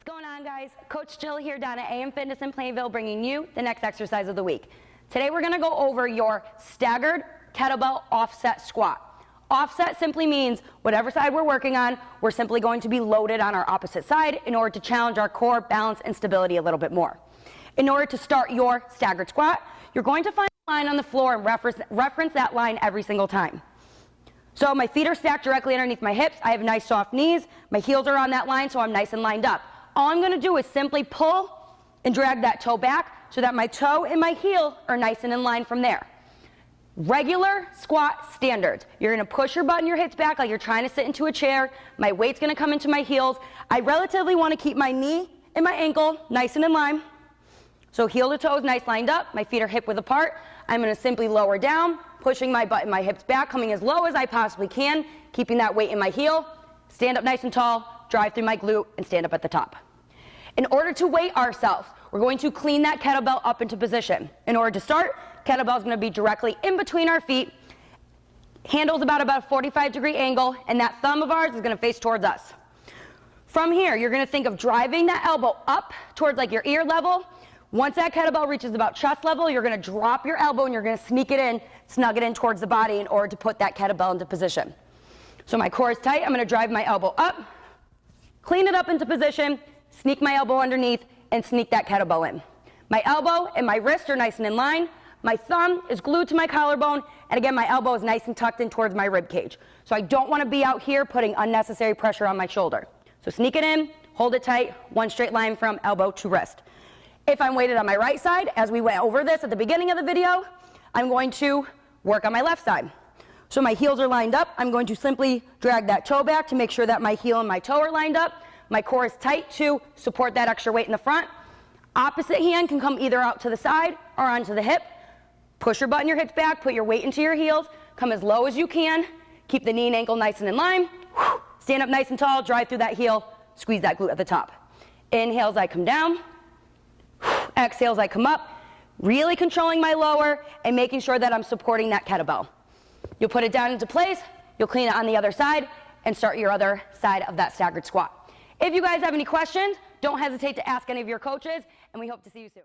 What's going on, guys? Coach Jill here down at AM Fitness in Plainville, bringing you the next exercise of the week. Today we're going to go over your staggered kettlebell offset squat. Offset simply means whatever side we're working on, we're simply going to be loaded on our opposite side in order to challenge our core balance and stability a little bit more. In order to start your staggered squat, you're going to find a line on the floor and reference that line every single time. So my feet are stacked directly underneath my hips. I have nice soft knees. My heels are on that line, so I'm nice and lined up. All I'm going to do is simply pull and drag that toe back so that my toe and my heel are nice and in line from there. Regular squat standards. You're going to push your butt and your hips back like you're trying to sit into a chair. My weight's going to come into my heels. I relatively want to keep my knee and my ankle nice and in line. So heel to toes nice lined up. My feet are hip width apart. I'm going to simply lower down, pushing my butt and my hips back, coming as low as I possibly can, keeping that weight in my heel. Stand up nice and tall, drive through my glute, and stand up at the top. In order to weight ourselves, we're going to clean that kettlebell up into position. In order to start, kettlebell is going to be directly in between our feet. Handle's about a 45-degree angle, and that thumb of ours is going to face towards us. From here, you're going to think of driving that elbow up towards like your ear level. Once that kettlebell reaches about chest level, you're going to drop your elbow and you're going to sneak it in, snug it in towards the body in order to put that kettlebell into position. So my core is tight. I'm going to drive my elbow up, clean it up into position, sneak my elbow underneath, and sneak that kettlebell in. My elbow and my wrist are nice and in line. My thumb is glued to my collarbone, and again, my elbow is nice and tucked in towards my rib cage. So I don't want to be out here putting unnecessary pressure on my shoulder. So sneak it in, hold it tight, one straight line from elbow to wrist. If I'm weighted on my right side, as we went over this at the beginning of the video, I'm going to work on my left side. So my heels are lined up. I'm going to simply drag that toe back to make sure that my heel and my toe are lined up. My core is tight to support that extra weight in the front. Opposite hand can come either out to the side or onto the hip. Push your butt and your hips back, put your weight into your heels, come as low as you can, keep the knee and ankle nice and in line. Stand up nice and tall, drive through that heel, squeeze that glute at the top. Inhale as I come down. Exhale as I come up, really controlling my lower and making sure that I'm supporting that kettlebell. You'll put it down into place, you'll clean it on the other side, and start your other side of that staggered squat. If you guys have any questions, don't hesitate to ask any of your coaches, and we hope to see you soon.